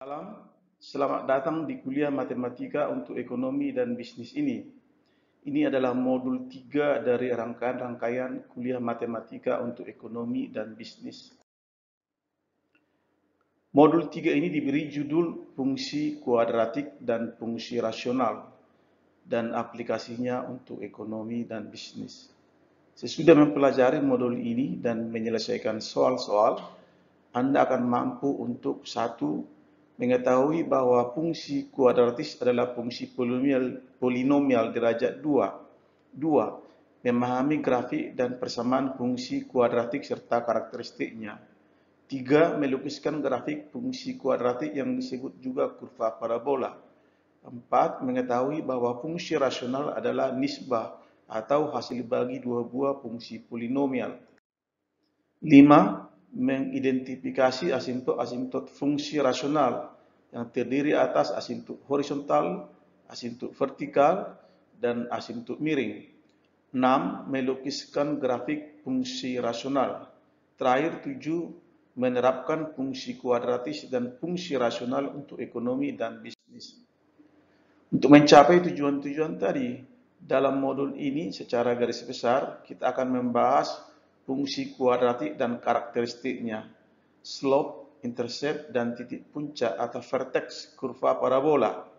Salam, selamat datang di kuliah Matematika untuk Ekonomi dan Bisnis ini. Ini adalah modul 3 dari rangkaian kuliah Matematika untuk Ekonomi dan Bisnis. Modul 3 ini diberi judul Fungsi Kuadratik dan Fungsi Rasional dan aplikasinya untuk ekonomi dan bisnis. Sesudah mempelajari modul ini dan menyelesaikan soal-soal, Anda akan mampu untuk satu, mengetahui bahwa fungsi kuadratis adalah fungsi polinomial derajat 2. Dua, memahami grafik dan persamaan fungsi kuadratik serta karakteristiknya. Tiga, melukiskan grafik fungsi kuadratik yang disebut juga kurva parabola. Empat, mengetahui bahwa fungsi rasional adalah nisbah atau hasil bagi dua buah fungsi polinomial. 5. Mengidentifikasi asimptot-asimptot fungsi rasional yang terdiri atas asimptot horizontal, asimptot vertikal, dan asimptot miring. 6. Melukiskan grafik fungsi rasional. Terakhir 7. Menerapkan fungsi kuadratis dan fungsi rasional untuk ekonomi dan bisnis. Untuk mencapai tujuan-tujuan tadi, dalam modul ini secara garis besar kita akan membahas fungsi kuadratik dan karakteristiknya, slope, intercept, dan titik puncak atau vertex kurva parabola,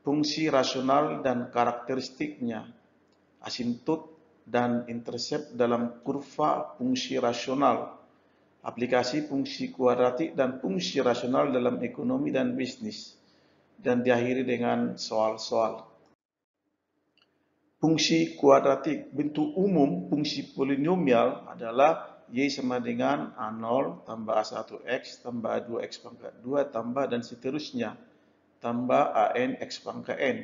fungsi rasional dan karakteristiknya, asimptot dan intercept dalam kurva fungsi rasional, aplikasi fungsi kuadratik dan fungsi rasional dalam ekonomi dan bisnis, dan diakhiri dengan soal-soal. Fungsi kuadratik bentuk umum fungsi polinomial adalah Y sama dengan A0 tambah A1X tambah A2X pangkat 2 tambah dan seterusnya tambah AN X pangkat N.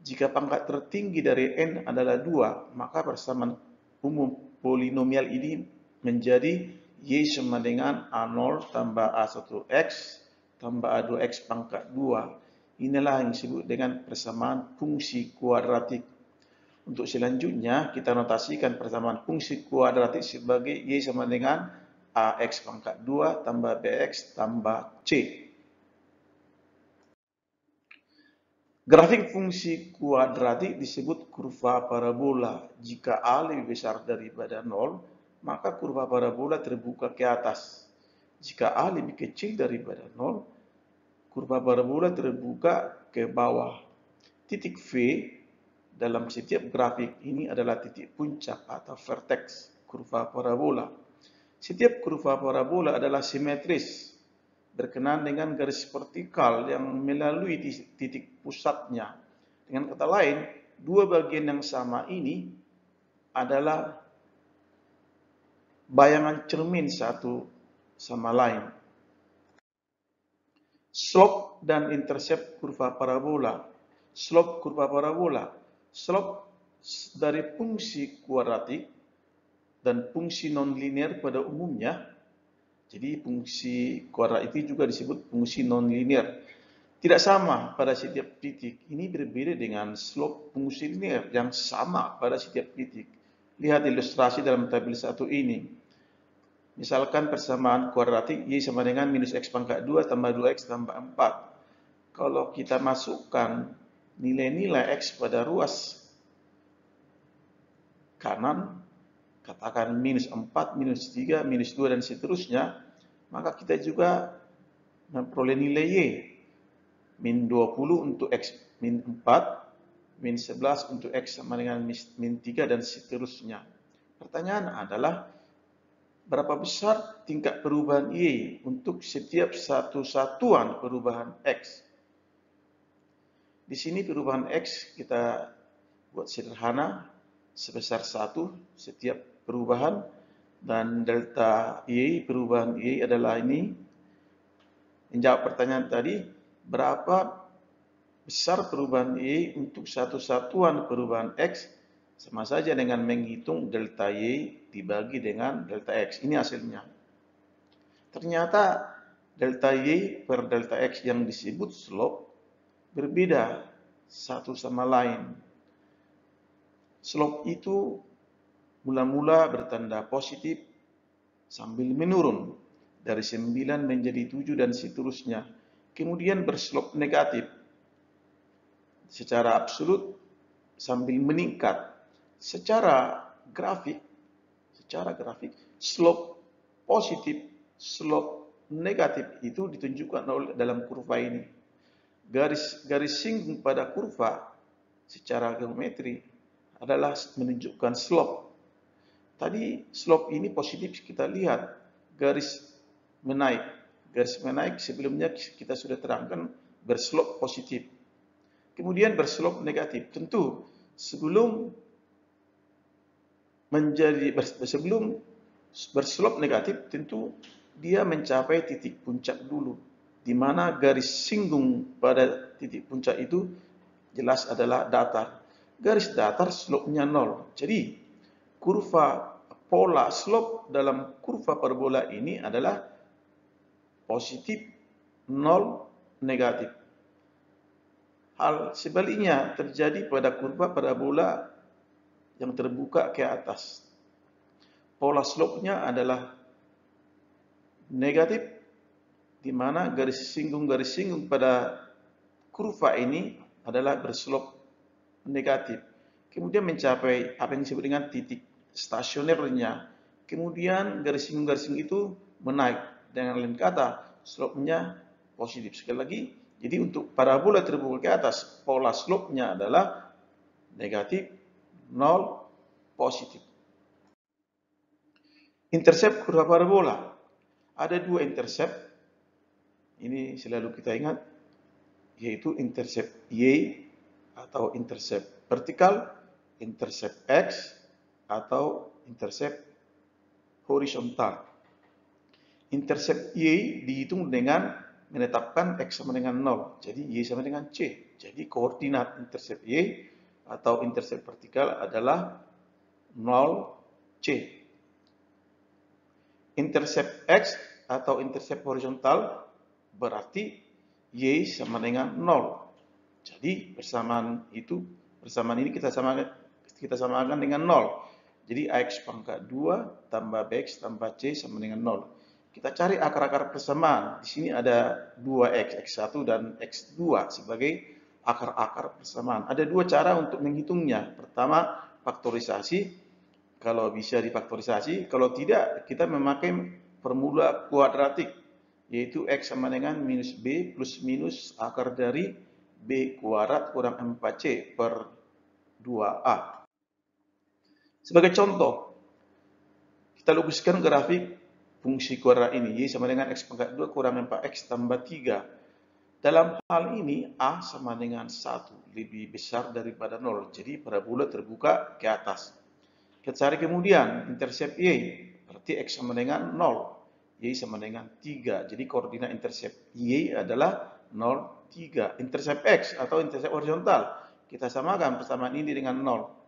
Jika pangkat tertinggi dari N adalah 2, maka persamaan umum polinomial ini menjadi Y sama dengan A0 tambah A1X tambah A2X pangkat 2. Inilah yang disebut dengan persamaan fungsi kuadratik. Untuk selanjutnya, kita notasikan persamaan fungsi kuadratik sebagai Y sama dengan AX pangkat 2 tambah BX tambah C. Grafik fungsi kuadratik disebut kurva parabola. Jika A lebih besar daripada 0, maka kurva parabola terbuka ke atas. Jika A lebih kecil daripada 0, kurva parabola terbuka ke bawah. Titik V dalam setiap grafik ini adalah titik puncak atau vertex kurva parabola. Setiap kurva parabola adalah simetris, berkenaan dengan garis vertikal yang melalui titik pusatnya. Dengan kata lain, dua bagian yang sama ini adalah bayangan cermin satu sama lain. Slope dan intercept kurva parabola. Slope kurva parabola. Slope dari fungsi kuadratik dan fungsi nonlinear pada umumnya. Jadi fungsi kuadrat itu juga disebut fungsi nonlinear. Tidak sama pada setiap titik. Ini berbeda dengan slope fungsi linear yang sama pada setiap titik. Lihat ilustrasi dalam tabel 1 ini. Misalkan persamaan kuadratik Y sama dengan minus X pangkat 2 tambah 2X tambah 4. Kalau kita masukkan nilai-nilai X pada ruas kanan, katakan minus 4, minus 3, minus 2, dan seterusnya, maka kita juga memperoleh nilai Y. Min 20 untuk X min 4, min 11 untuk X sama dengan min 3, dan seterusnya. Pertanyaan adalah, berapa besar tingkat perubahan Y untuk setiap satu satuan perubahan X? Di sini perubahan X kita buat sederhana, sebesar 1 setiap perubahan, dan delta Y, perubahan Y adalah ini. Menjawab pertanyaan tadi, berapa besar perubahan Y untuk satu satuan perubahan X, sama saja dengan menghitung delta Y dibagi dengan delta X. Ini hasilnya. Ternyata delta Y per delta X yang disebut slope berbeda satu sama lain. Slope itu mula-mula bertanda positif sambil menurun. dari 9 menjadi 7 dan seterusnya. Kemudian berslop negatif secara absolut sambil meningkat. Secara grafik, slope positif, slope negatif itu ditunjukkan oleh dalam kurva ini. Garis singgung pada kurva secara geometri adalah menunjukkan slope. Tadi slope ini positif, kita lihat garis menaik. Garis menaik sebelumnya kita sudah terangkan berslope positif. Kemudian berslope negatif. Tentu sebelum berslope negatif, tentu dia mencapai titik puncak dulu, di mana garis singgung pada titik puncak itu jelas adalah datar. Garis datar slope-nya 0. Jadi kurva pola slope dalam kurva parabola ini adalah positif, 0, negatif. Hal sebaliknya terjadi pada kurva parabola yang terbuka ke atas. Pola slope-nya adalah negatif, di mana garis singgung pada kurva ini adalah berslope negatif. Kemudian mencapai apa yang disebut dengan titik stasionernya. Kemudian garis singgung itu menaik. Dengan lain kata, slope-nya positif. Sekali lagi, jadi untuk parabola terbuka ke atas, pola slope-nya adalah negatif, 0, positif. Intercept kurva parabola. Ada dua intercept. Ini selalu kita ingat, yaitu intercept Y atau intercept vertikal, intercept X atau intercept horizontal. Intercept Y dihitung dengan menetapkan X sama dengan 0. Jadi Y sama dengan C. Jadi koordinat intercept Y atau intercept vertikal adalah 0, C. Intercept X atau intercept horizontal berarti Y sama dengan 0. Jadi persamaan ini kita samakan dengan 0. Jadi AX pangkat 2 tambah BX tambah C sama dengan 0. Kita cari akar-akar persamaan. Di sini ada 2X, X1 dan X2 sebagai akar-akar persamaan. Ada dua cara untuk menghitungnya. Pertama, faktorisasi. Kalau bisa difaktorisasi, kalau tidak kita memakai formula kuadratik, yaitu X sama dengan minus B plus minus akar dari B kuadrat kurang 4C per 2A. Sebagai contoh, kita lukiskan grafik fungsi kuadrat ini, Y sama dengan X pangkat 2 kurang 4X tambah 3. Dalam hal ini, A sama dengan 1, lebih besar daripada 0. Jadi parabola terbuka ke atas. Kita cari kemudian intercept Y, berarti X sama dengan 0. Y sama dengan 3. Jadi koordinat intercept Y adalah 0, 3. Intercept X atau intercept horizontal, kita samakan persamaan ini dengan 0.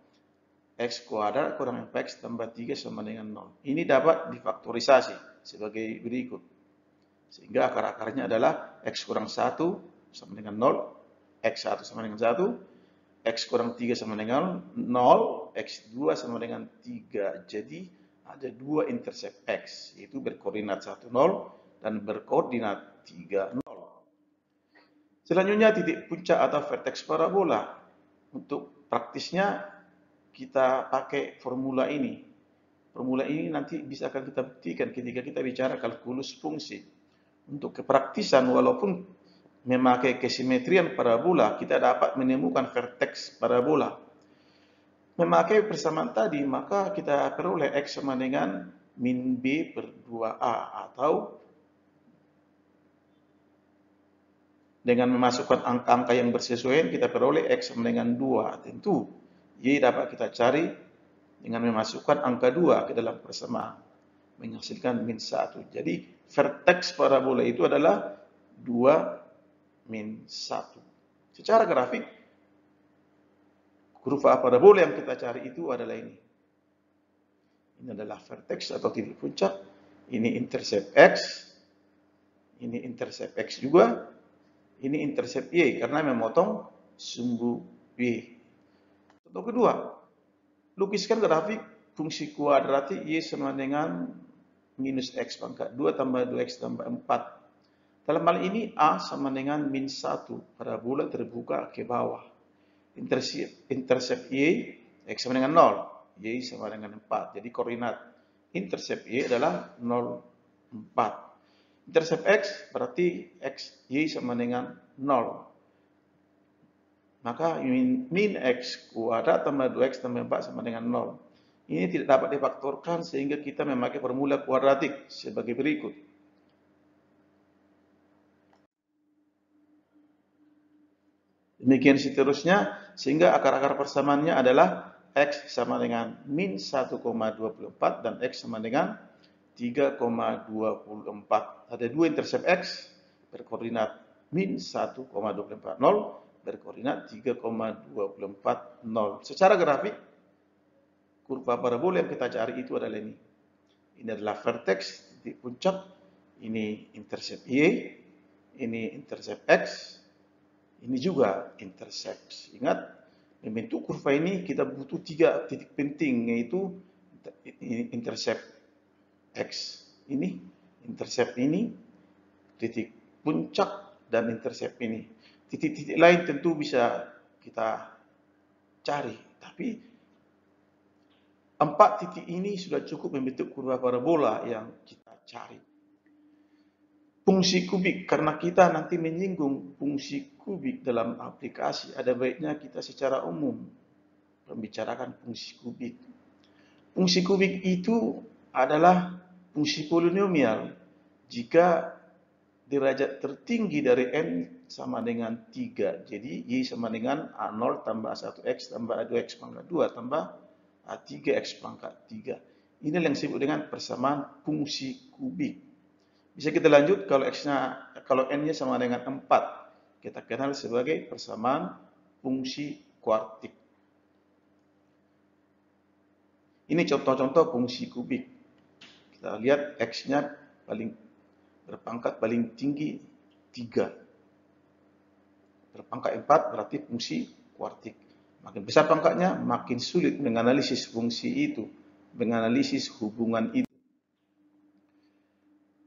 X kuadrat kurang 4X tambah 3 sama dengan 0. Ini dapat difaktorisasi sebagai berikut. Sehingga akar-akarnya adalah X kurang 1 sama dengan 0, X1 sama dengan 1, X kurang 3 sama dengan 0, X2 sama dengan 3. Jadi ada dua intercept X, yaitu berkoordinat 1, 0 dan berkoordinat 3, 0. Selanjutnya titik puncak atau vertex parabola. Untuk praktisnya kita pakai formula ini. Formula ini nanti bisa akan kita buktikan ketika kita bicara kalkulus fungsi. Untuk kepraktisan, walaupun memakai kesimetrian parabola, kita dapat menemukan vertex parabola. Memakai persamaan tadi, maka kita peroleh X sama dengan min B per 2A, atau dengan memasukkan angka-angka yang bersesuaian, kita peroleh X sama dengan 2. Tentu Y dapat kita cari dengan memasukkan angka 2 ke dalam persamaan, menghasilkan min 1. Jadi vertex parabola itu adalah 2, min 1. Secara grafik, kurva parabola yang kita cari itu adalah ini. Ini adalah vertex atau titik puncak. Ini intercept X. Ini intercept X juga. Ini intercept Y karena memotong sumbu Y. Contoh kedua, lukiskan grafik fungsi kuadratik Y sama dengan minus X pangkat 2 tambah 2X tambah 4. Dalam hal ini A sama dengan min 1, parabola terbuka ke bawah. Intercept Y, X sama dengan 0, Y sama dengan 4. Jadi koordinat intercept Y adalah 0, 4. Intercept X berarti X, Y sama dengan 0. Maka min X kuadrat tambah 2X tambah 4 sama dengan 0. Ini tidak dapat difaktorkan sehingga kita memakai formula kuadratik sebagai berikut. Demikian seterusnya, sehingga akar-akar persamaannya adalah X sama dengan min 1,24 dan X sama dengan 3,24. Ada dua intercept X berkoordinat min 1,24, 0 berkoordinat 3,24, 0. Secara grafik, kurva parabola yang kita cari itu adalah ini. Ini adalah vertex, titik puncak, ini intercept Y, ini intercept X, ini juga intercept. Ingat, membentuk kurva ini kita butuh 3 titik penting, yaitu intercept X ini, intercept ini, titik puncak, dan intercept ini. Titik-titik lain tentu bisa kita cari, tapi 4 titik ini sudah cukup membentuk kurva parabola yang kita cari. Fungsi kubik, karena kita nanti menyinggung fungsi kubik dalam aplikasi, ada baiknya kita secara umum membicarakan fungsi kubik. Fungsi kubik itu adalah fungsi polinomial jika derajat tertinggi dari n sama dengan 3. Jadi Y sama dengan A0 tambah A1X tambah A2X pangkat 2 tambah A3X pangkat 3. Inilah yang disebut dengan persamaan fungsi kubik. Bisa kita lanjut kalau n-nya sama dengan 4, kita kenal sebagai persamaan fungsi kuartik. Ini contoh-contoh fungsi kubik. Kita lihat x-nya berpangkat paling tinggi 3. Berpangkat 4 berarti fungsi kuartik. Makin besar pangkatnya, makin sulit menganalisis fungsi itu, menganalisis hubungan itu.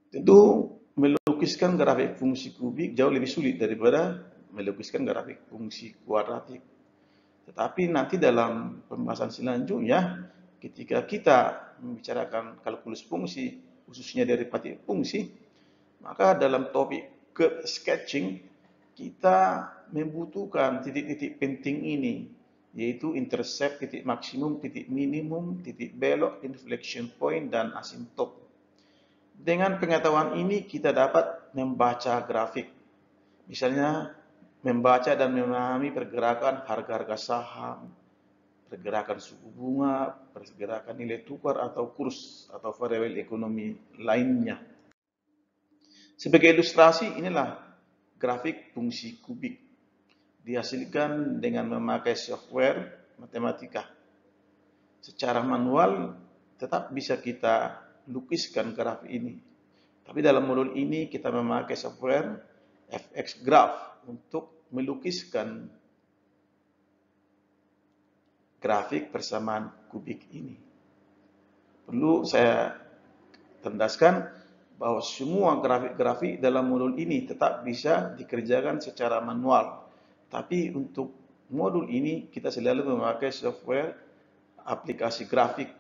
Tentu melukiskan grafik fungsi kubik jauh lebih sulit daripada melukiskan grafik fungsi kuadratik. Tetapi nanti dalam pembahasan selanjutnya, ketika kita membicarakan kalkulus fungsi, khususnya derivatif fungsi, maka dalam topik curve sketching, kita membutuhkan titik-titik penting ini, yaitu intercept, titik maksimum, titik minimum, titik belok, inflection point, dan asymptote. Dengan pengetahuan ini kita dapat membaca grafik. Misalnya membaca dan memahami pergerakan harga-harga saham, pergerakan suku bunga, pergerakan nilai tukar atau kurs atau variabel ekonomi lainnya. Sebagai ilustrasi, inilah grafik fungsi kubik. Dihasilkan dengan memakai software matematika. Secara manual tetap bisa kita lukiskan grafik ini. Tapi dalam modul ini kita memakai software FXgraph untuk melukiskan grafik persamaan kubik ini. Perlu saya tandaskan bahwa semua grafik-grafik dalam modul ini tetap bisa dikerjakan secara manual. Tapi untuk modul ini kita selalu memakai software aplikasi grafik,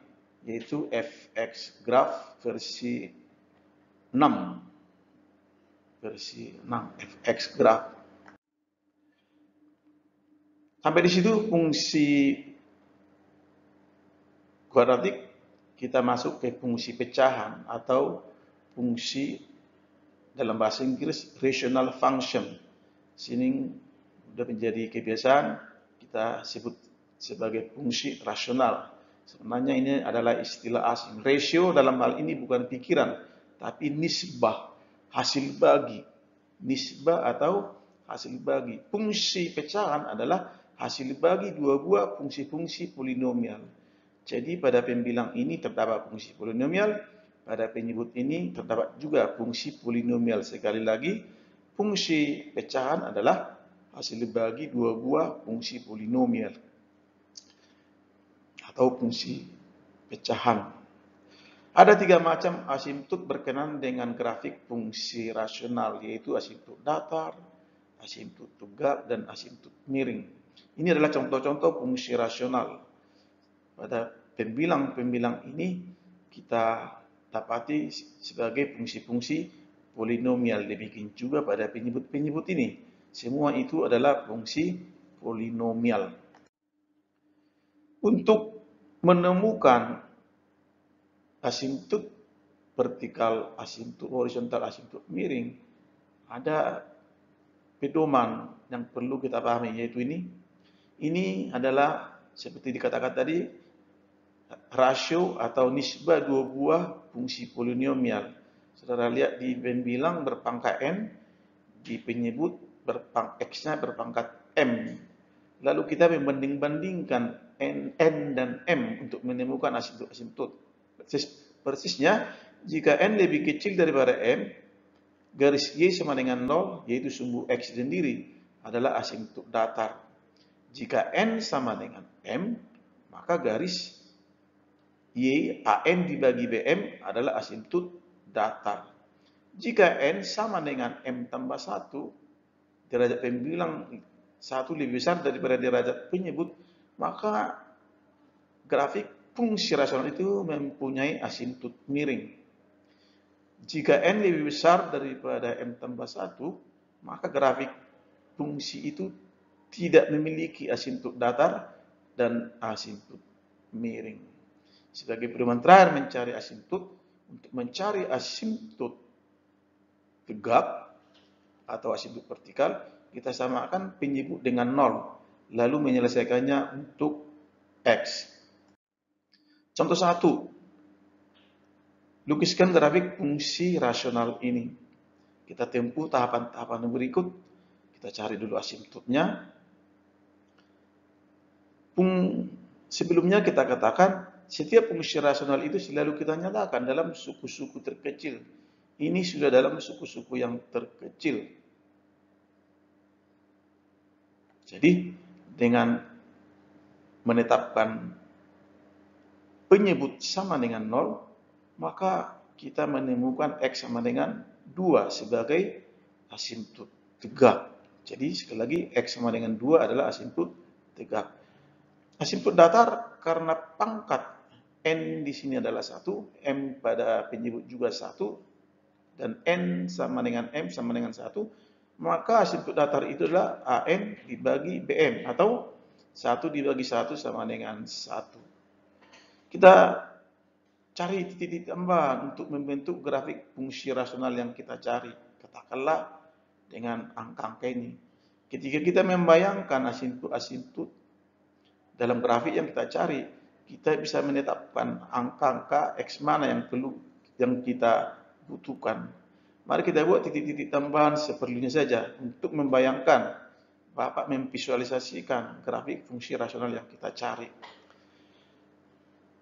yaitu FXgraph versi 6. Versi 6 FXgraph. Sampai di situ fungsi kuadratik. Kita masuk ke fungsi pecahan atau fungsi dalam bahasa Inggris rational function. Sini sudah menjadi kebiasaan kita sebut sebagai fungsi rasional. Sebenarnya ini adalah istilah asing. Ratio dalam hal ini bukan pikiran, tapi nisbah, hasil bagi. Nisbah atau hasil bagi. Fungsi pecahan adalah hasil bagi dua buah fungsi-fungsi polinomial. Jadi pada pembilang ini terdapat fungsi polinomial, pada penyebut ini terdapat juga fungsi polinomial. Sekali lagi, fungsi pecahan adalah hasil bagi dua buah fungsi polinomial atau fungsi pecahan. Ada 3 macam asimptot berkenaan dengan grafik fungsi rasional, yaitu asimptot datar, asimptot tegak, dan asimptot miring. Ini adalah contoh-contoh fungsi rasional. Pada pembilang-pembilang ini kita dapati sebagai fungsi-fungsi polinomial. Demikian juga pada penyebut-penyebut ini. Semua itu adalah fungsi polinomial. Untuk menemukan asimptot vertikal, asimptot horizontal, asimptot miring, ada pedoman yang perlu kita pahami, yaitu ini adalah seperti dikatakan tadi, rasio atau nisbah dua buah fungsi polinomial. Saudara lihat di pembilang berpangkat n, di penyebut x-nya berpangkat m. Lalu kita membanding-bandingkan n dan m untuk menemukan asimptot. Persisnya, jika n lebih kecil daripada m, garis y sama dengan 0, yaitu sumbu x sendiri, adalah asimptot datar. Jika n sama dengan m, maka garis y an dibagi bm adalah asimptot datar. Jika n sama dengan m tambah 1, derajat pembilang 1 lebih besar daripada derajat penyebut, maka grafik fungsi rasional itu mempunyai asimptot miring. Jika n lebih besar daripada m tambah 1, maka grafik fungsi itu tidak memiliki asimptot datar dan asimptot miring. Sebagai pedoman terakhir mencari asimptot, untuk mencari asimptot tegak atau asimptot vertikal, kita samakan penyebut dengan 0, lalu menyelesaikannya untuk x. Contoh 1, lukiskan grafik fungsi rasional ini. Kita tempuh tahapan-tahapan berikut. Kita cari dulu asimptotnya. Sebelumnya kita katakan, setiap fungsi rasional itu selalu kita nyatakan dalam suku-suku terkecil. Ini sudah dalam suku-suku yang terkecil. Jadi, dengan menetapkan penyebut sama dengan 0, maka kita menemukan x sama dengan 2 sebagai asimptot tegak. Jadi, sekali lagi, x sama dengan 2 adalah asimptot tegak. Asimptot datar karena pangkat n di sini adalah 1, m pada penyebut juga 1, dan n sama dengan m sama dengan 1, maka asimptot datar itu adalah an dibagi bm, atau 1 dibagi 1 sama dengan 1. Kita cari titik-titik tambahan untuk membentuk grafik fungsi rasional yang kita cari. Katakanlah dengan angka-angka ini. Ketika kita membayangkan asimptot dalam grafik yang kita cari, kita bisa menetapkan angka-angka x mana yang kita butuhkan. Mari kita buat titik-titik tambahan seperlunya saja untuk membayangkan, Bapak memvisualisasikan grafik fungsi rasional yang kita cari.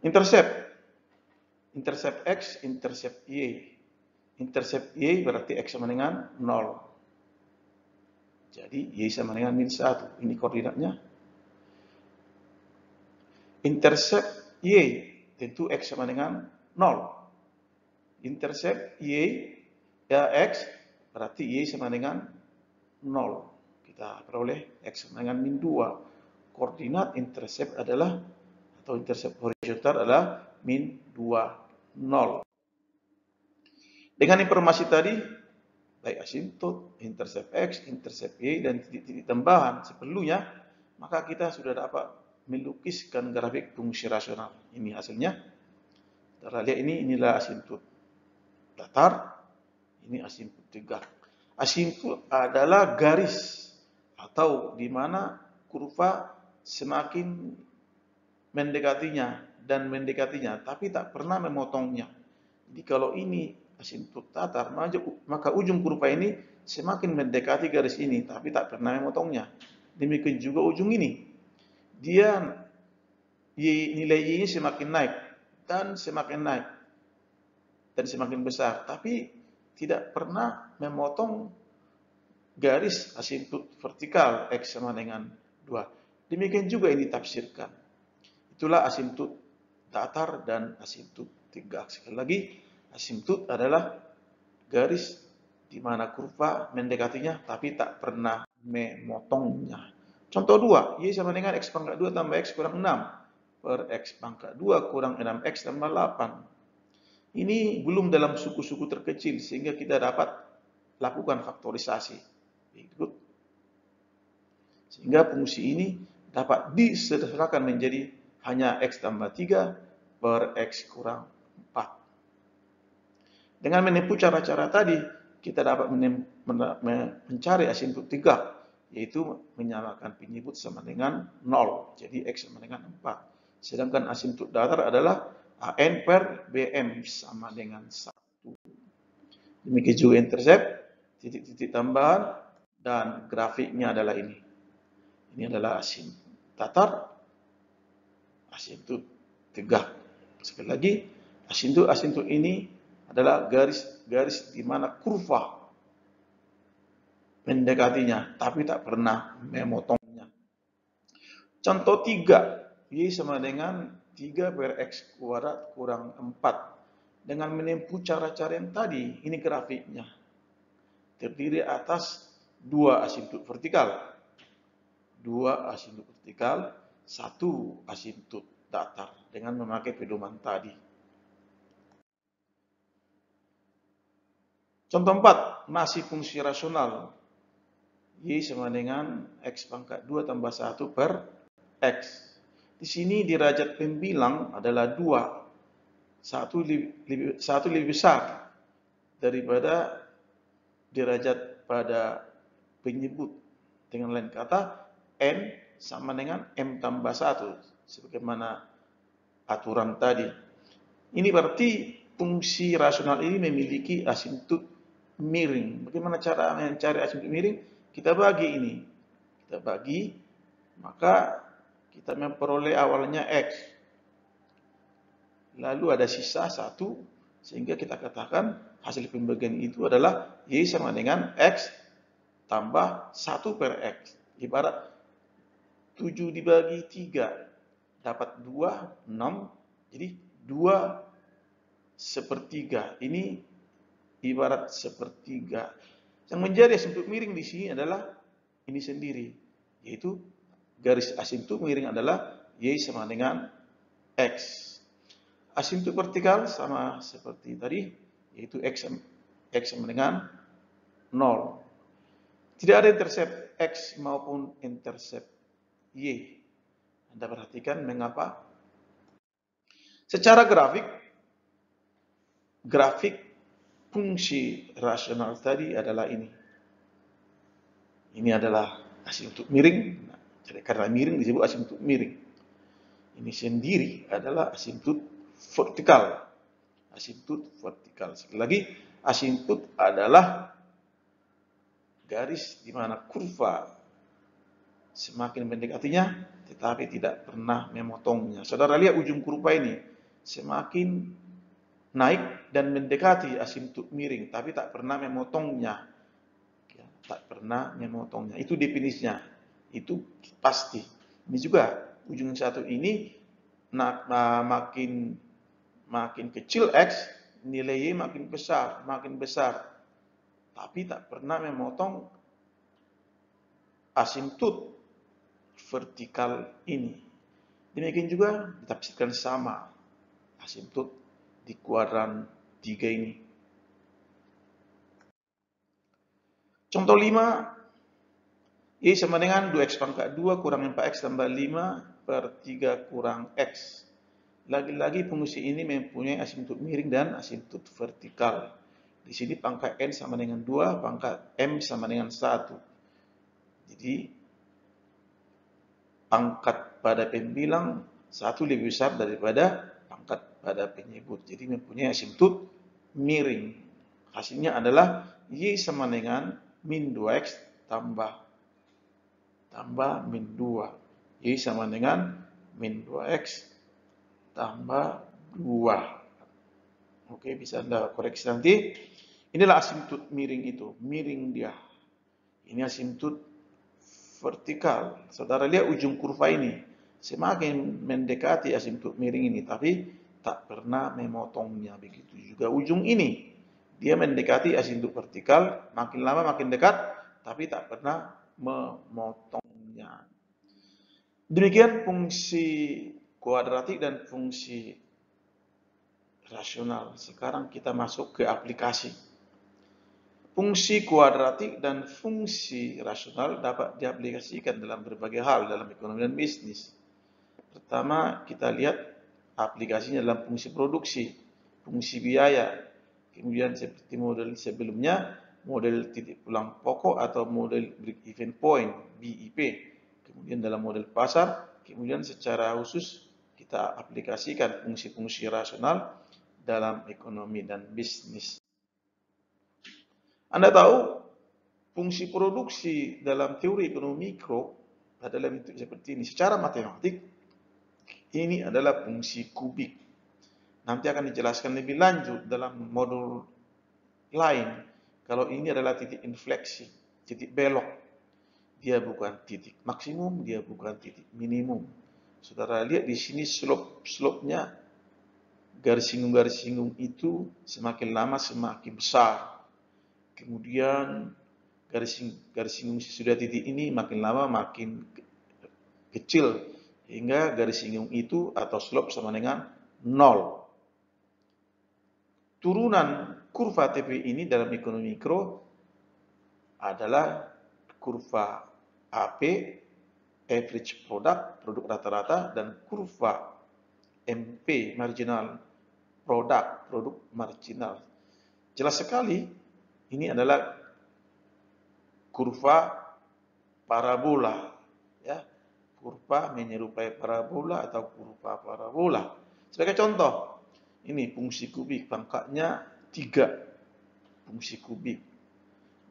Intercept x, intercept y. Intercept y berarti x sama dengan 0. Jadi y sama dengan min 1. Ini koordinatnya. Intercept y, tentu x sama dengan 0. Intercept y, ya x, berarti y sama dengan 0. Kita peroleh x sama dengan min 2. Koordinat intercept adalah, atau intercept horizontal adalah min 2, 0. Dengan informasi tadi, baik asimptot, intercept x, intercept y, dan titik-titik tambahan seperlunya, maka kita sudah dapat melukiskan grafik fungsi rasional. Ini hasilnya. Kita lihat inilah asimptot datar, ini asimptot tegak. Asimptot adalah garis atau di mana kurva semakin mendekatinya dan mendekatinya, tapi tak pernah memotongnya. Jadi kalau ini asimptot datar, maka ujung kurva ini semakin mendekati garis ini, tapi tak pernah memotongnya. Demikian juga ujung ini. Nilai y-nya semakin naik dan semakin naik dan semakin besar, tapi tidak pernah memotong garis asimptot vertikal x sama dengan 2. Demikian juga ini ditafsirkan. Itulah asimptot datar dan asimptot tegak. Sekali lagi, asimptot adalah garis di mana kurva mendekatinya tapi tak pernah memotongnya. Contoh 2, Y sama dengan X pangkat 2 tambah X kurang 6 per X pangkat 2 kurang 6X tambah 8. Ini belum dalam suku-suku terkecil sehingga kita dapat lakukan faktorisasi. Ikut. Sehingga fungsi ini dapat disederhanakan menjadi hanya X tambah 3 per X kurang 4. Dengan menempuh cara-cara tadi, kita dapat mencari asimptot tegak, yaitu menyamakan penyebut sama dengan 0. Jadi X sama dengan 4. Sedangkan asimptot datar adalah AN per BM sama dengan 1. Demikian juga intercept, titik-titik tambahan, dan grafiknya adalah ini. Ini adalah asimptot datar, asimptot tegak. Sekali lagi, asimptot ini adalah garis di mana kurva mendekatinya, tapi tak pernah memotongnya. Contoh 3, Y sama dengan 3 per X kuadrat kurang 4. Dengan menempuh cara-cara yang tadi, ini grafiknya. Terdiri atas 2 asimptot vertikal. 2 asimptot vertikal, 1 asimptot datar dengan memakai pedoman tadi. Contoh 4, masih fungsi rasional. Y sama dengan X pangkat 2 tambah 1 per X. Di sini derajat pembilang adalah 2. Satu lebih besar daripada derajat pada penyebut. Dengan lain kata, N sama dengan M tambah 1. Sebagaimana aturan tadi. Ini berarti fungsi rasional ini memiliki asimptot miring. Bagaimana cara mencari asimptot miring? Kita bagi ini. Kita bagi, maka kita memperoleh awalnya X. Lalu ada sisa 1, sehingga kita katakan hasil pembagian itu adalah Y sama dengan X tambah 1 per X. Ibarat 7 dibagi 3, dapat 2, 6, jadi 2 sepertiga. Ini ibarat sepertiga. Yang menjadi asimptot miring di sini adalah ini sendiri, yaitu garis asimptot miring adalah Y sama dengan X. Asimptot vertikal sama seperti tadi, yaitu X sama dengan 0. Tidak ada intercept X maupun intercept Y. Anda perhatikan mengapa? Secara grafik fungsi rasional tadi adalah ini. Ini adalah asimptot miring. Karena miring disebut asimptot miring. Ini sendiri adalah asimptot vertikal. Asimptot vertikal. Sekali lagi, asimptot adalah garis di mana kurva semakin mendekatinya, tetapi tidak pernah memotongnya. Saudara lihat ujung kurva ini, semakin naik dan mendekati asimptot miring, tapi tak pernah memotongnya. Ya, tak pernah memotongnya. Itu definisinya. Itu pasti. Ini juga ujung satu ini makin kecil X, nilai Y makin besar. Tapi tak pernah memotong asimptot vertikal ini. Demikian juga ditafsirkan sama asimptot di kuadran 3 ini. Contoh 5, Y sama dengan 2X pangkat 2 kurang 4X tambah 5 per 3 kurang X. Lagi-lagi fungsi ini mempunyai asimptot miring dan asimptot vertikal. Di sini pangkat N sama dengan 2, pangkat M sama dengan 1. Jadi pangkat pada pembilang 1 lebih besar daripada pangkat pada penyebut. Jadi mempunyai asimptot miring. Hasilnya adalah Y sama dengan min 2X tambah min 2. Y sama dengan min 2X tambah 2. Oke, bisa Anda koreksi nanti. Inilah asimptot miring itu. Miring dia. Ini asimptot vertikal. Saudara lihat ujung kurva ini. Semakin mendekati asimptot miring ini, tapi tak pernah memotongnya. Begitu juga ujung ini, dia mendekati asintuk vertikal, makin lama makin dekat, tapi tak pernah memotongnya. Demikian fungsi kuadratik dan fungsi rasional. Sekarang kita masuk ke aplikasi. Fungsi kuadratik dan fungsi rasional dapat diaplikasikan dalam berbagai hal dalam ekonomi dan bisnis. Pertama, kita lihat aplikasinya dalam fungsi produksi, fungsi biaya. Kemudian seperti model sebelumnya, model titik pulang pokok atau model break even point, BIP. Kemudian dalam model pasar, kemudian secara khusus kita aplikasikan fungsi-fungsi rasional dalam ekonomi dan bisnis. Anda tahu fungsi produksi dalam teori ekonomi mikro adalah bentuk seperti ini. Secara matematik, ini adalah fungsi kubik. Nanti akan dijelaskan lebih lanjut dalam modul lain. Kalau ini adalah titik infleksi, titik belok. Dia bukan titik maksimum, dia bukan titik minimum. Saudara lihat di sini slope-nya, garis singgung itu semakin lama semakin besar. Kemudian garis singgung sesudah titik ini makin lama makin kecil, hingga garis singgung itu atau slope sama dengan 0. Turunan kurva TP ini dalam ekonomi mikro adalah kurva AP, average product rata-rata, dan kurva MP, marginal produk marginal. Jelas sekali, ini adalah kurva parabola, ya, kurva menyerupai parabola atau kurva parabola. Sebagai contoh, ini fungsi kubik, pangkatnya 3 fungsi kubik.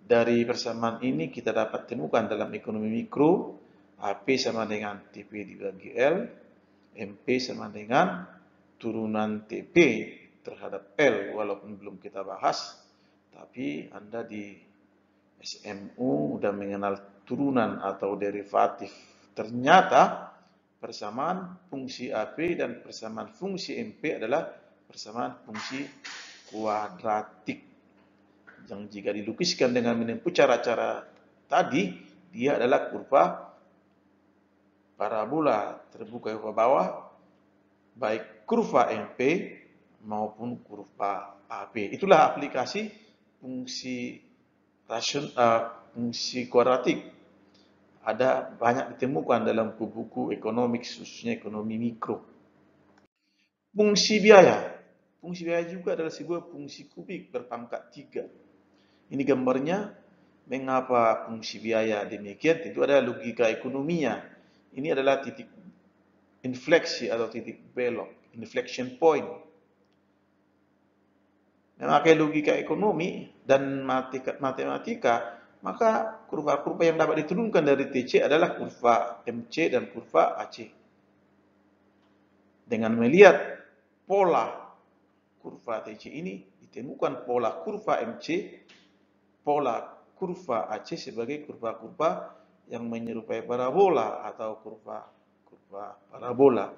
Dari persamaan ini kita dapat temukan dalam ekonomi mikro, AP sama dengan TP dibagi L, MP sama dengan turunan TP terhadap L, walaupun belum kita bahas. Tapi Anda di SMU sudah mengenal turunan atau derivatif. Ternyata persamaan fungsi AP dan persamaan fungsi MP adalah persamaan fungsi kuadratik. Yang jika dilukiskan dengan menempuh cara-cara tadi, dia adalah kurva parabola terbuka ke bawah, baik kurva MP maupun kurva AP. Itulah aplikasi fungsi kuadratik. Ada banyak ditemukan dalam buku-buku ekonomi, khususnya ekonomi mikro. Fungsi biaya. Fungsi biaya juga adalah sebuah fungsi kubik berpangkat 3. Ini gambarnya. Mengapa fungsi biaya demikian? Tentu ada logika ekonominya. Ini adalah titik infleksi atau titik belok, inflection point. Memakai logika ekonomi dan matematika, maka kurva-kurva yang dapat diturunkan dari TC adalah kurva MC dan kurva AC. Dengan melihat pola kurva TC ini, ditemukan pola kurva MC, pola kurva AC sebagai kurva-kurva yang menyerupai parabola atau kurva parabola.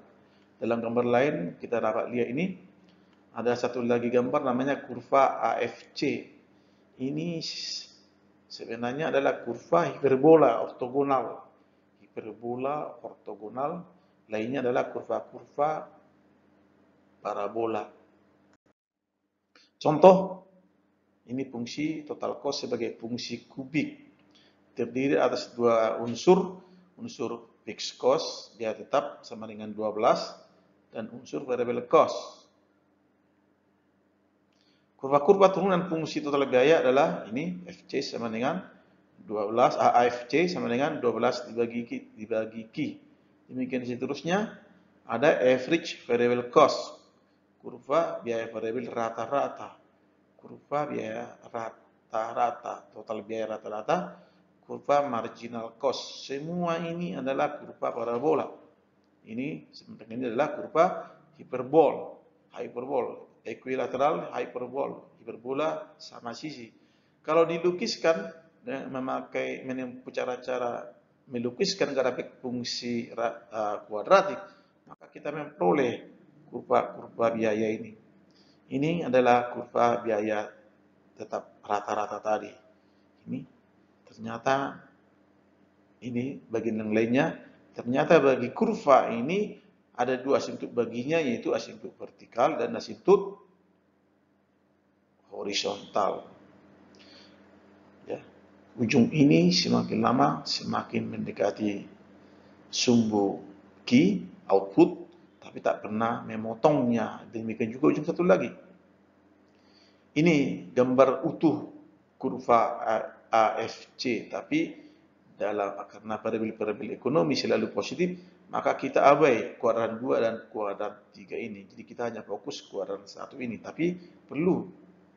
Dalam gambar lain kita dapat lihat ini, ada satu lagi gambar namanya kurva AFC. Ini sebenarnya adalah kurva hiperbola ortogonal. Hiperbola ortogonal, lainnya adalah kurva-kurva parabola. Contoh, ini fungsi total cost sebagai fungsi kubik. Terdiri atas 2 unsur fixed cost, dia tetap sama dengan 12, dan unsur variable cost. Kurva-kurva turunan fungsi total biaya adalah ini, FC sama dengan 12, AFC sama dengan 12 dibagi Q. Demikian seterusnya, ada average variable cost, kurva biaya variabel rata-rata, kurva biaya rata-rata, total biaya rata-rata, kurva marginal cost. Semua ini adalah kurva parabola. Ini sebenarnya ini adalah kurva hyperbol, equilateral hiperbola sama sisi. Kalau dilukiskan memakai menempuh cara-cara melukiskan grafik fungsi kuadratik, maka kita memperoleh kurva biaya ini. Ini adalah kurva biaya tetap rata-rata tadi. Ini ternyata ini bagian yang lainnya, ternyata bagi kurva ini ada dua asimptot baginya, yaitu asimptot vertikal dan asimptot horizontal. Ya. Ujung ini semakin lama semakin mendekati sumbu key output, tapi tak pernah memotongnya. Demikian juga ujung satu lagi. Ini gambar utuh kurva AFC, tapi karena variabel-variabel ekonomi selalu positif, maka kita abai kuadran 2 dan kuadran 3 ini. Jadi kita hanya fokus kuadran 1 ini, tapi perlu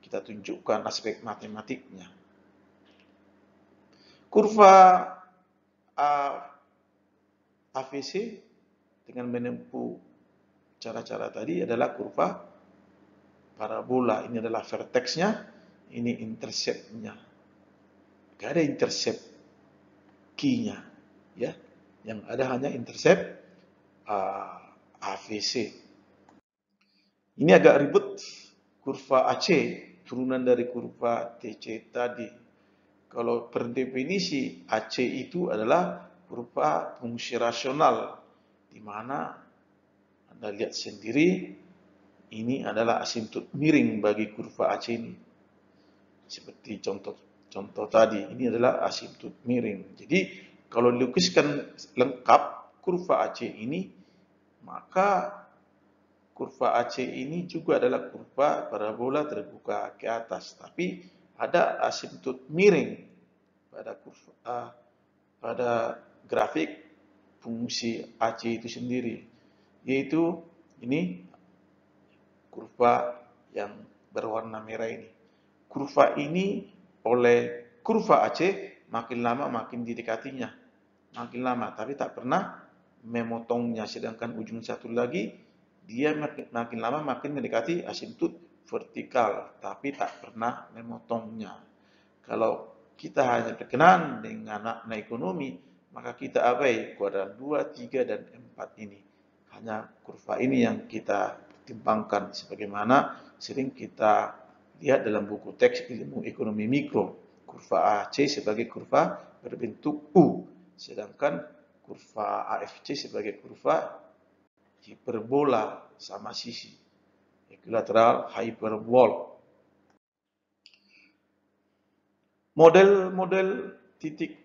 kita tunjukkan aspek matematiknya. Kurva AVC dengan menempuh cara-cara tadi adalah kurva parabola. Ini adalah vertexnya, ini interceptnya. Gak ada intercept key-nya, ya. Yang ada hanya intercept AVC. Ini agak ribet. Kurva AC turunan dari kurva TC tadi. Kalau per definisi AC itu adalah kurva fungsi rasional, di mana Anda lihat sendiri ini adalah asimptot miring bagi kurva AC ini. Seperti contoh tadi, ini adalah asimptot miring. Jadi kalau dilukiskan lengkap kurva AC ini, maka kurva AC ini juga adalah kurva parabola terbuka ke atas, tapi ada asimptot miring pada grafik fungsi AC itu sendiri, yaitu ini kurva yang berwarna merah ini. Kurva ini oleh kurva AC makin lama makin didekatinya, makin lama, tapi tak pernah memotongnya. Sedangkan ujung satu lagi, dia makin lama makin mendekati asimptot vertikal, tapi tak pernah memotongnya. Kalau kita hanya berkenan dengan makna ekonomi, maka kita abai kuadran 2, 3, dan 4 ini. Hanya kurva ini yang kita pertimbangkan, sebagaimana sering kita lihat dalam buku teks ilmu ekonomi mikro. Kurva AC sebagai kurva berbentuk U, sedangkan kurva AFC sebagai kurva hiperbola sama sisi, equilateral hyperbol. Model-model titik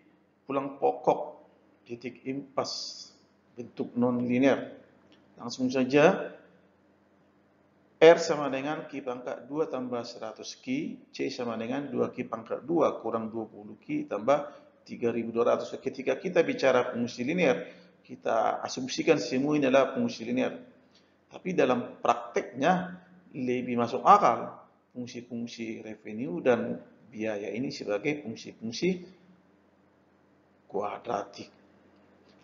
pulang pokok, titik impas, bentuk non-linear. Langsung saja, R sama dengan Q pangkat 2 tambah 100 Q, C sama dengan 2Q pangkat 2 kurang 20 Q tambah 3200. Ketika kita bicara fungsi linear, kita asumsikan semua ini adalah fungsi linear. Tapi dalam prakteknya lebih masuk akal fungsi-fungsi revenue dan biaya ini sebagai fungsi-fungsi kuadratik.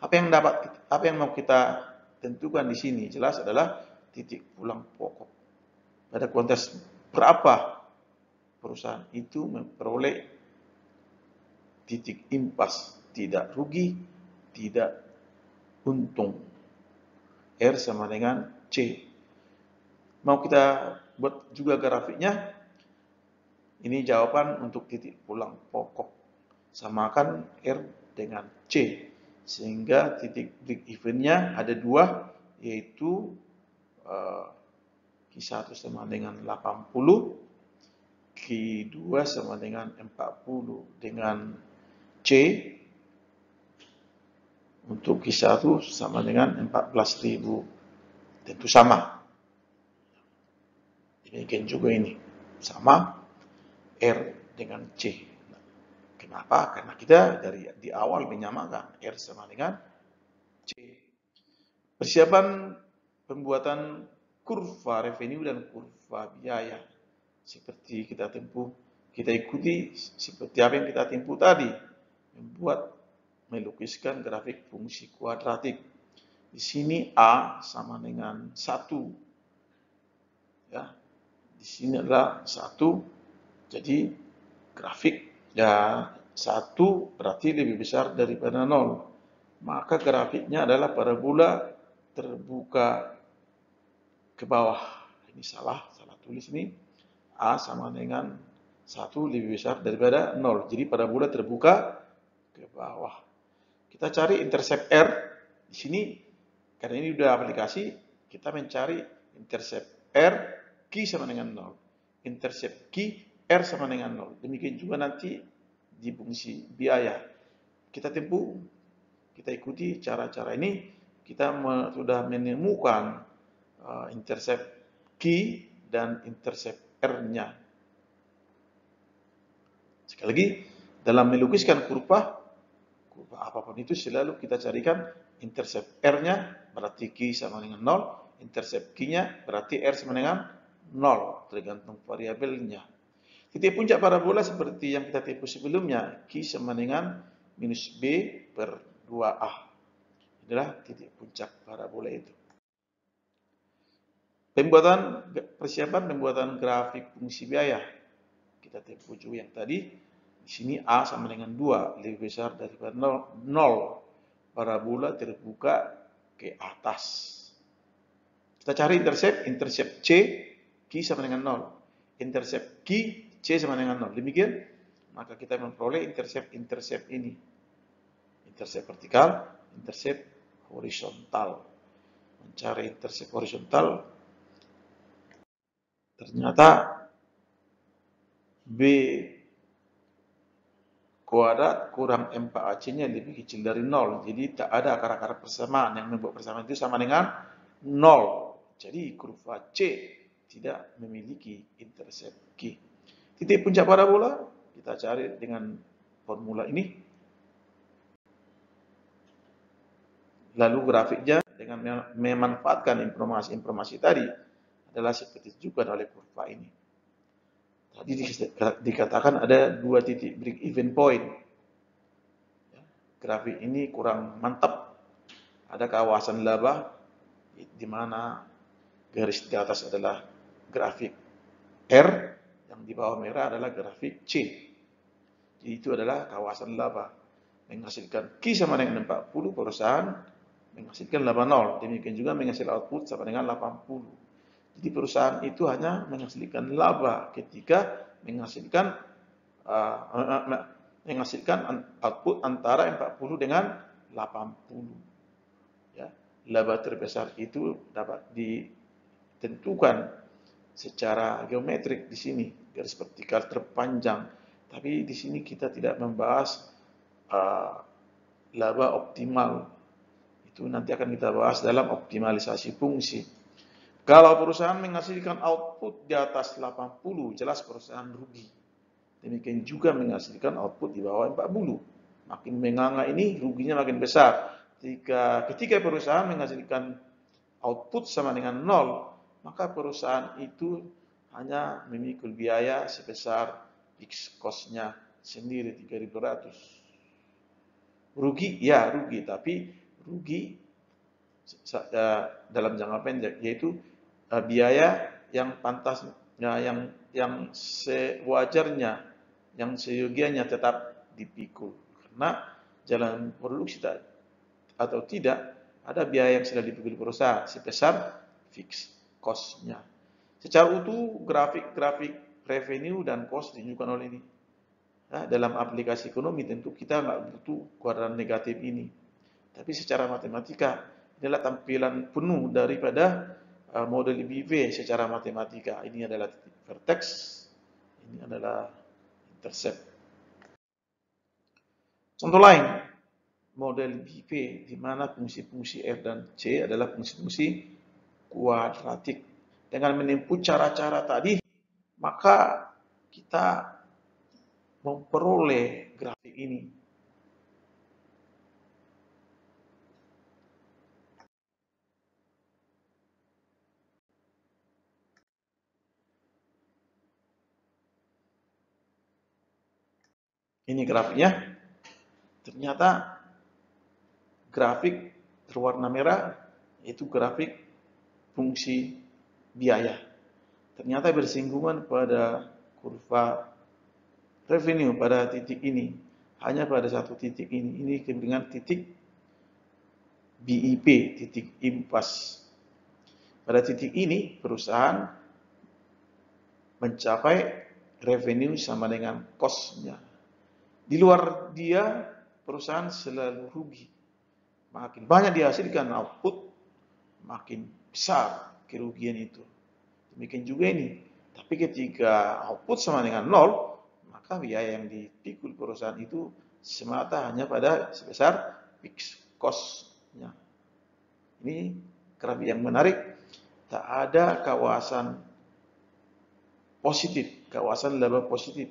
Apa yang mau kita tentukan di sini jelas adalah titik pulang pokok. Pada konteks berapa perusahaan itu memperoleh titik impas, tidak rugi, tidak untung. R sama dengan C. Mau kita buat juga grafiknya. Ini jawaban untuk titik pulang pokok. Samakan R dengan C. Sehingga titik break even-nya ada dua, yaitu Q1 sama dengan 80, Q2 sama dengan 40. Dengan C, untuk Q1 sama dengan 14.000. Tentu sama. Demikian juga ini. Sama. R dengan C. Kenapa? Karena kita di awal menyamakan R sama dengan C. Persiapan pembuatan kurva revenue dan kurva biaya seperti kita ikuti seperti apa yang kita tempuh tadi, melukiskan grafik fungsi kuadratik. Di sini A sama dengan 1. Ya. Di sini adalah 1. Jadi grafik 1 berarti lebih besar daripada 0. Maka grafiknya adalah parabola terbuka ke bawah. Ini salah tulis ini. A sama dengan 1 lebih besar daripada 0. Jadi parabola terbuka ke bawah. Kita cari intercept R. Di sini, karena ini udah aplikasi, kita mencari intercept R, Q sama dengan 0. Intercept Q, R sama dengan 0. Demikian juga nanti di fungsi biaya. Kita tempuh, kita ikuti cara-cara ini, kita sudah menemukan intercept Q dan intercept R-nya. Sekali lagi, dalam melukiskan kurva apapun itu selalu kita carikan intercept R-nya berarti Q sama dengan 0, intercept Q-nya berarti R sama dengan 0, tergantung variabelnya. Titik puncak parabola seperti yang kita tempuh sebelumnya, Q sama dengan minus B per 2A. Inilah titik puncak parabola itu. Persiapan pembuatan grafik fungsi biaya. Kita tempuh juga yang tadi. Di sini A sama dengan 2, lebih besar daripada 0. Parabola terbuka ke atas. Kita cari intercept C, Q sama dengan 0. Intercept Q, C sama dengan 0. Demikian, maka kita memperoleh intercept ini. Intercept vertikal, intercept horizontal. Mencari intercept horizontal, ternyata B kuadrat kurang 4AC-nya lebih kecil dari 0. Jadi tak ada akar-akar persamaan. Yang membuat persamaan itu sama dengan 0. Jadi kurva C tidak memiliki intercept Q. Titik puncak parabola kita cari dengan formula ini. Lalu grafiknya dengan memanfaatkan informasi tadi adalah seperti juga oleh kurva ini. Tadi dikatakan ada 2 titik break even point. Grafik ini kurang mantap. Ada kawasan laba di mana garis di atas adalah grafik R, yang di bawah merah adalah grafik C. Jadi itu adalah kawasan laba. Menghasilkan Q sama dengan 40, perusahaan menghasilkan laba 0. Demikian juga menghasilkan output sama dengan 80. Jadi perusahaan itu hanya menghasilkan laba ketika menghasilkan output antara 40 dengan 80. Ya, laba terbesar itu dapat ditentukan secara geometrik di sini, garis vertikal terpanjang. Tapi di sini kita tidak membahas laba optimal. Itu nanti akan kita bahas dalam optimalisasi fungsi. Kalau perusahaan menghasilkan output di atas 80, jelas perusahaan rugi. Demikian juga menghasilkan output di bawah 40. Makin menganga ini, ruginya makin besar. Ketika perusahaan menghasilkan output sama dengan 0, maka perusahaan itu hanya memikul biaya sebesar fixed cost-nya sendiri 3.200. Rugi? Ya, rugi. Tapi rugi dalam jangka pendek, yaitu biaya yang pantas, yang sewajarnya, yang seyogianya tetap dipikul. Karena jalan produksi atau tidak, ada biaya yang sudah dipikul perusahaan sebesar fixed cost-nya. Secara utuh, grafik revenue dan cost ditunjukkan oleh ini. Nah, dalam aplikasi ekonomi tentu kita nggak butuh kuadran negatif ini. Tapi secara matematika, inilah tampilan penuh daripada model BV secara matematika. Ini adalah titik vertex, ini adalah intercept. Contoh lain, model BV di mana fungsi-fungsi R dan C adalah fungsi-fungsi kuadratik. Dengan menempuh cara-cara tadi, maka kita memperoleh grafik ini. Ini grafiknya. Ternyata grafik berwarna merah itu grafik fungsi biaya. Ternyata bersinggungan pada kurva revenue pada titik ini. Hanya pada satu titik ini. Ini dengan titik BIP, titik impas. pada titik ini perusahaan mencapai revenue sama dengan cost-nya. Di luar dia, perusahaan selalu rugi. Makin banyak dihasilkan output, makin besar kerugian itu. Demikian juga ini. Tapi ketika output sama dengan nol, maka biaya yang dipikul perusahaan itu semata hanya pada sebesar fixed cost-nya. Ini grafik yang menarik. Tak ada kawasan positif, kawasan laba positif.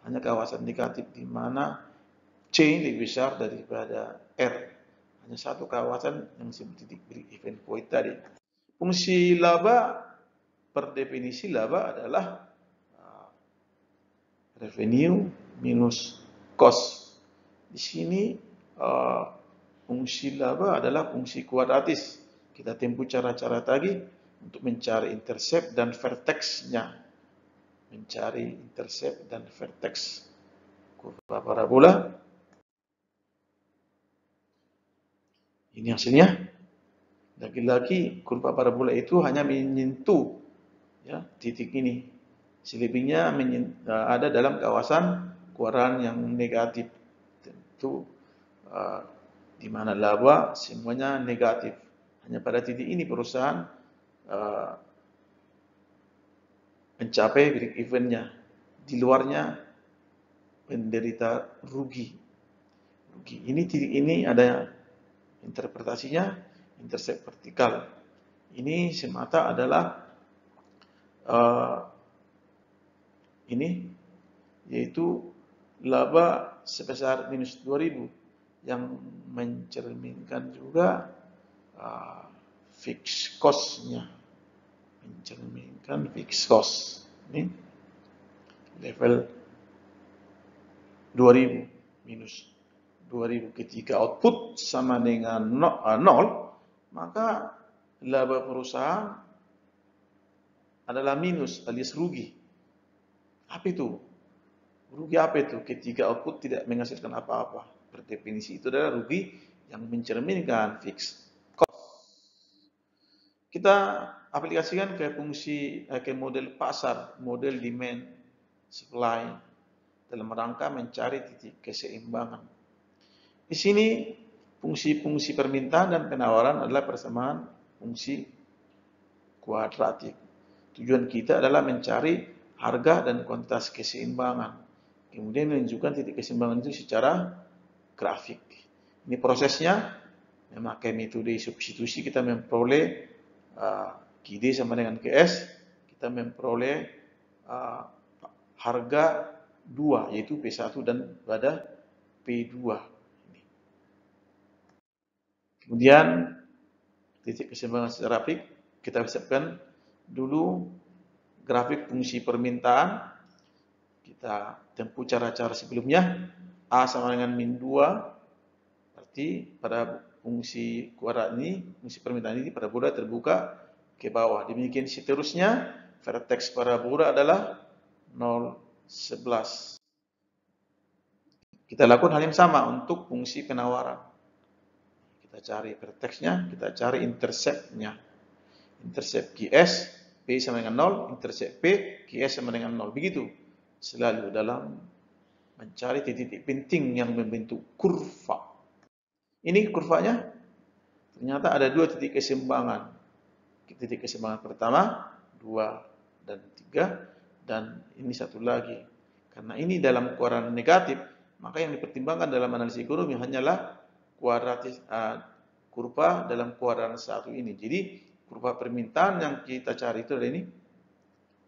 Hanya kawasan negatif di mana C lebih besar daripada R. Hanya satu kawasan yang disebut titik break even point tadi. Fungsi laba, per definisi laba adalah revenue minus cost. Di sini fungsi laba adalah fungsi kuadratis. Kita tempuh cara-cara tadi untuk mencari intercept dan vertex-nya. Mencari intercept dan vertex kurva parabola. Ini hasilnya. Lagi-lagi kurva parabola itu hanya menyentuh ya, titik ini. Selebihnya ada dalam kawasan kuadran yang negatif. Tentu di mana laba semuanya negatif. Hanya pada titik ini perusahaan mencapai break even-nya. Di luarnya penderita rugi. Ini titik ini ada interpretasinya intercept vertikal. Ini semata adalah ini yaitu laba sebesar minus 2000 yang mencerminkan juga fixed cost-nya. Mencerminkan fixed cost. Ini level 2000 minus 2000 ketika output sama dengan 0, maka laba perusahaan adalah minus alias rugi. Apa itu? Rugi apa itu? Ketika output tidak menghasilkan apa-apa. Berdefinisi itu adalah rugi yang mencerminkan fixed cost. Kita aplikasikan ke fungsi ke model pasar, model demand supply dalam rangka mencari titik keseimbangan. Di sini fungsi-fungsi permintaan dan penawaran adalah persamaan fungsi kuadratik. Tujuan kita adalah mencari harga dan kuantitas keseimbangan. Kemudian menunjukkan titik keseimbangan itu secara grafik. Ini prosesnya memakai metode substitusi, kita memperoleh QD sama dengan QS, kita memperoleh harga 2 yaitu P1 dan pada P2. Kemudian titik keseimbangan secara grafik kita siapkan dulu grafik fungsi permintaan. Kita tempuh cara-cara sebelumnya. A sama dengan min 2. Berarti pada fungsi kuadrat ini, fungsi permintaan ini parabola terbuka ke bawah. Demikian seterusnya, vertex parabola adalah 0, 11. Kita lakukan hal yang sama untuk fungsi penawaran. Kita cari vertexnya, kita cari intercept-nya. Intercept QS, P sama dengan 0, intercept P, QS sama dengan 0. Begitu selalu dalam mencari titik-titik penting yang membentuk kurva. Ini kurvanya, ternyata ada 2 titik keseimbangan. Titik keseimbangan pertama, 2 dan 3, dan ini satu lagi. Karena ini dalam kuadran negatif, maka yang dipertimbangkan dalam analisis ekonomi hanyalah kuadratis kurva dalam kuadran 1 ini. Jadi kurva permintaan yang kita cari itu adalah ini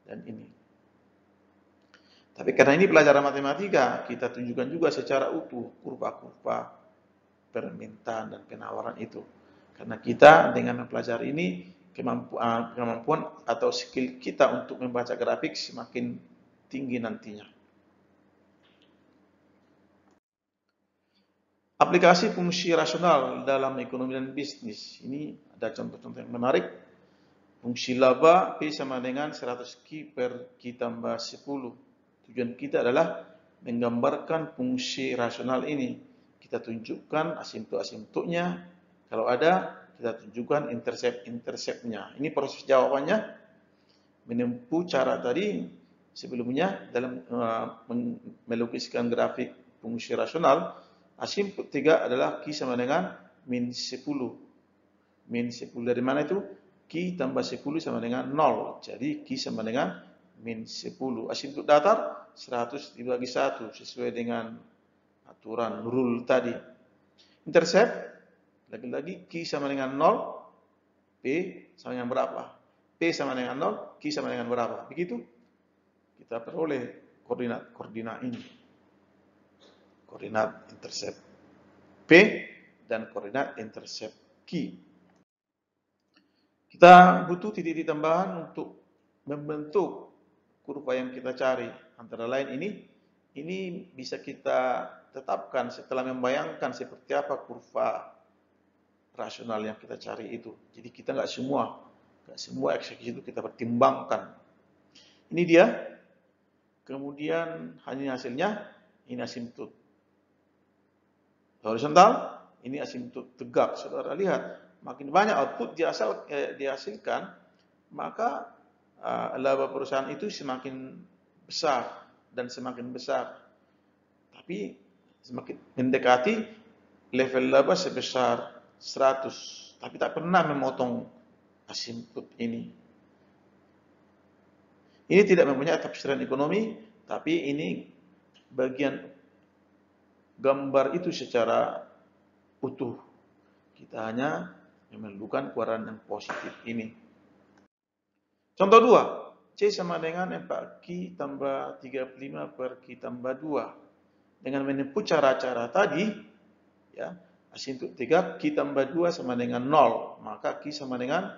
dan ini. Tapi karena ini pelajaran matematika, kita tunjukkan juga secara utuh kurva-kurva permintaan dan penawaran itu. Karena kita dengan mempelajari ini kemampuan atau skill kita untuk membaca grafik semakin tinggi nantinya. Aplikasi fungsi rasional dalam ekonomi dan bisnis. Ini ada contoh-contoh yang menarik. Fungsi laba P sama dengan 100Q per Q tambah 10. Tujuan kita adalah menggambarkan fungsi rasional ini. Kita tunjukkan asimptok-asimptoknya. Kalau ada, kita tunjukkan intercept-interceptnya. Ini proses jawabannya menempuh cara tadi sebelumnya dalam melukiskan grafik fungsi rasional. Asimptot 3 adalah Q sama dengan min 10. Min 10 dari mana itu? Q tambah 10 sama dengan 0. Jadi Q sama dengan min 10. Asimptot datar 100 dibagi 1 sesuai dengan aturan rule tadi. Intercept, lagi-lagi Q sama dengan 0, P sama dengan berapa? P sama dengan 0, Q sama dengan berapa? Begitu kita peroleh koordinat ini. Koordinat intercept P dan koordinat intercept Q. Kita butuh titik-titik tambahan untuk membentuk kurva yang kita cari. Antara lain ini bisa kita tetapkan setelah membayangkan seperti apa kurva rasional yang kita cari itu. Jadi kita nggak semua eksekusi itu kita pertimbangkan. Ini dia. Kemudian hanya hasilnya, ini asimptot horizontal, ini asimptot tegak. Saudara lihat, makin banyak output dihasilkan, maka laba perusahaan itu semakin besar dan semakin besar. Tapi semakin mendekati level laba sebesar 100, tapi tak pernah memotong asimptot ini. Ini tidak mempunyai tafsiran ekonomi, tapi ini bagian gambar itu secara utuh. Kita hanya memerlukan keluaran yang positif ini. Contoh 2, C sama dengan 4Q tambah 35 per Q tambah 2. Dengan menempuh cara-cara tadi, ya, asimptot 3, Q tambah 2 sama dengan 0, maka Q sama dengan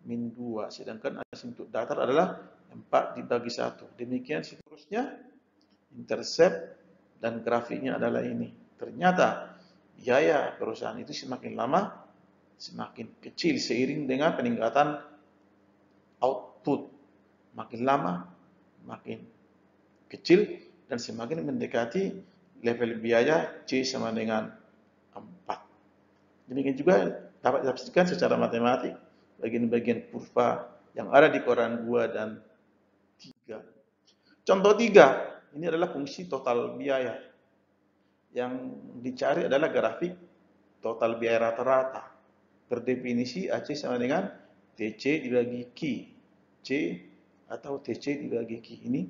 min 2. Sedangkan asimptot datar adalah 4 dibagi 1. Demikian seterusnya, intercept dan grafiknya adalah ini. Ternyata biaya perusahaan itu semakin lama semakin kecil seiring dengan peningkatan output. Makin lama makin kecil dan semakin mendekati level biaya C sama dengan 4. Demikian juga dapat ditafsirkan secara matematik bagian-bagian kurva yang ada di koran 2 dan 3. Contoh 3, ini adalah fungsi total biaya. Yang dicari adalah grafik total biaya rata-rata. Berdefinisi AC sama dengan TC dibagi Q. C atau TC dibagi Q ini.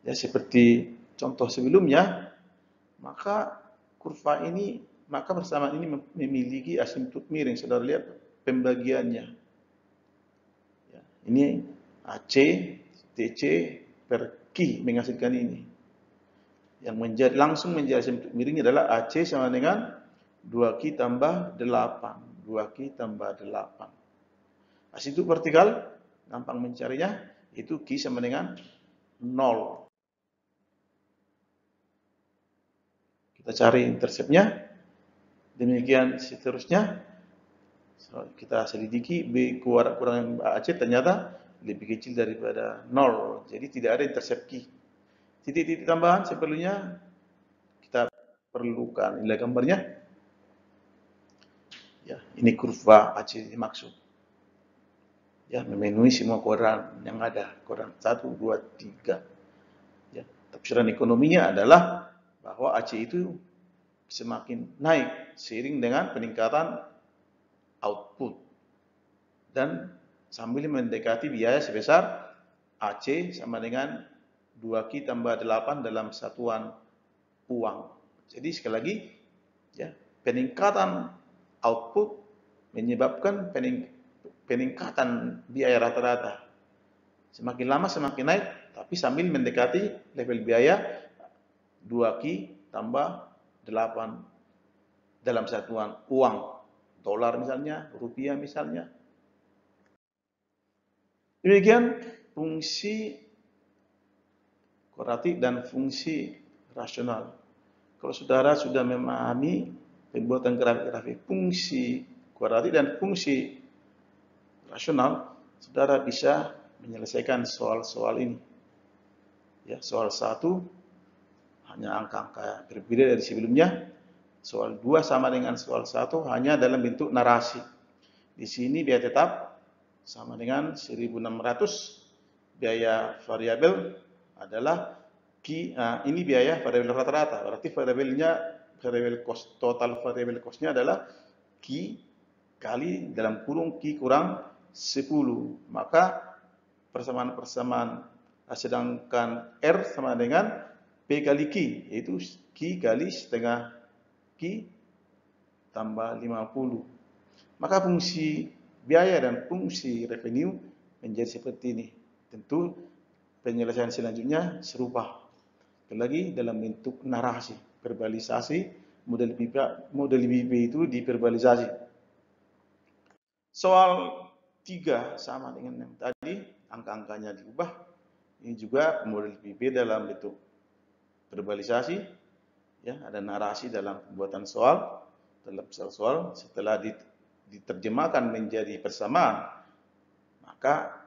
Ya, seperti contoh sebelumnya, maka kurva ini, maka persamaan ini memiliki asimptot miring. Saudara lihat pembagiannya. Ya, ini AC, TC per Q menghasilkan ini. Yang langsung menjadi asimptot miring adalah AC sama dengan 2Q tambah 8. 2Q tambah 8. Asimptot vertikal, gampang mencarinya, itu Q sama dengan 0. Kita cari interceptnya. Demikian seterusnya. Kita selidiki B kurang AC ternyata lebih kecil daripada 0. Jadi tidak ada intercept Q. Titik-titik tambahan seperlunya kita perlukan. Inilah gambarnya. Ya, ini kurva AC dimaksud. Ya, memenuhi semua koran yang ada. Koran 1, 2, 3. Ya, tafsiran ekonominya adalah bahwa AC itu semakin naik seiring dengan peningkatan output dan sambil mendekati biaya sebesar AC sama dengan 2Q tambah 8 dalam satuan uang. Jadi sekali lagi, ya, peningkatan output menyebabkan peningkatan biaya rata-rata. Semakin lama semakin naik, tapi sambil mendekati level biaya 2Q tambah 8 dalam satuan uang. Dolar misalnya, rupiah misalnya. Demikian fungsi kuadratik dan fungsi rasional. Kalau saudara sudah memahami pembuatan grafik-grafik fungsi kuadratik dan fungsi rasional, saudara bisa menyelesaikan soal-soal ini. Ya, soal 1 hanya angka-angka berbeda dari sebelumnya. soal 2 sama dengan soal 1 hanya dalam bentuk narasi. Di sini biaya tetap sama dengan 1.600. Biaya variabel adalah ini biaya variabel rata-rata. Berarti variabel cost, total variabel cost-nya adalah Q kali dalam kurung Q kurang 10. Maka persamaan, sedangkan R sama dengan P kali Q, yaitu Q kali setengah Q tambah 50. Maka fungsi biaya dan fungsi revenue menjadi seperti ini. Tentu penyelesaian selanjutnya serupa. Lagi dalam bentuk narasi, verbalisasi, model BIP itu diverbalisasi. Soal 3 sama dengan yang tadi, angka-angkanya diubah. Ini juga model BIP dalam bentuk verbalisasi. Ya, ada narasi dalam pembuatan soal. Dalam soal setelah diterjemahkan menjadi persamaan, maka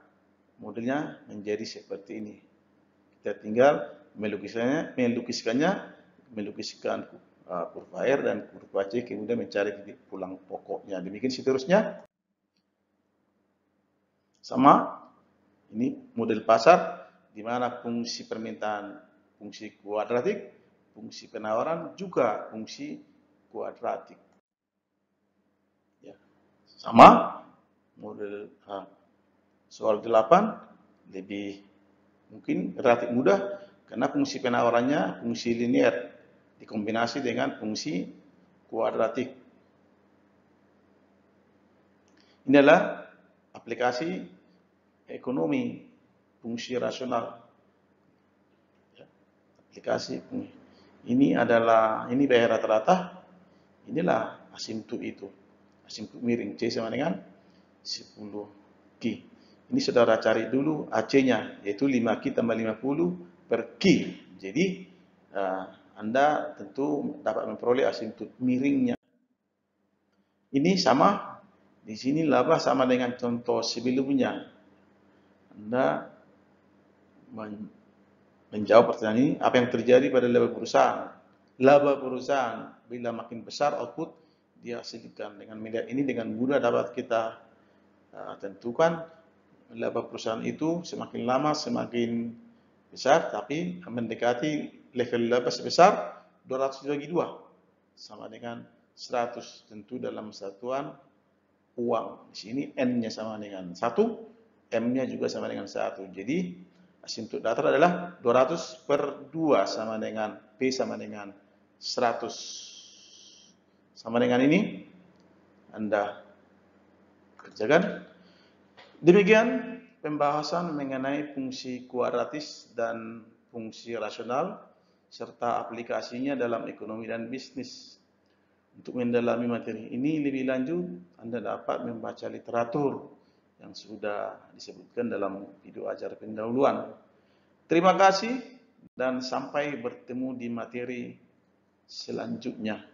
modelnya menjadi seperti ini. Kita tinggal melukiskan kurva R dan kurva C, kemudian mencari titik pulang pokoknya. Demikian seterusnya. Sama, ini model pasar, di mana fungsi permintaan, fungsi kuadratik, fungsi penawaran, juga fungsi kuadratik. Ya. Sama, model soal 8 lebih mungkin relatif mudah karena fungsi penawarannya fungsi linear dikombinasi dengan fungsi kuadratik. Ini adalah aplikasi ekonomi fungsi rasional. Aplikasi ini biaya rata-rata. Inilah asimptot itu. Asimptot miring C sama dengan 10 Q. Ini saudara cari dulu AC-nya, yaitu 5Q tambah 50 per Q. Jadi, Anda tentu dapat memperoleh asimptot miringnya. Ini sama, di sini laba sama dengan contoh sebelumnya. Anda menjawab pertanyaan ini, apa yang terjadi pada laba perusahaan? Laba perusahaan, bila makin besar output dihasilkan. Dengan melihat ini dengan mudah dapat kita tentukan laba perusahaan itu semakin lama semakin besar, tapi mendekati level laba sebesar 200 bagi 2 sama dengan 100. Tentu dalam satuan uang. Di sini N-nya sama dengan 1, M-nya juga sama dengan 1. Jadi asimptot datar adalah 200 per 2 sama dengan P sama dengan 100. Sama dengan ini Anda kerjakan. Demikian pembahasan mengenai fungsi kuadratis dan fungsi rasional serta aplikasinya dalam ekonomi dan bisnis. Untuk mendalami materi ini lebih lanjut, Anda dapat membaca literatur yang sudah disebutkan dalam video ajar pendahuluan. Terima kasih dan sampai bertemu di materi selanjutnya.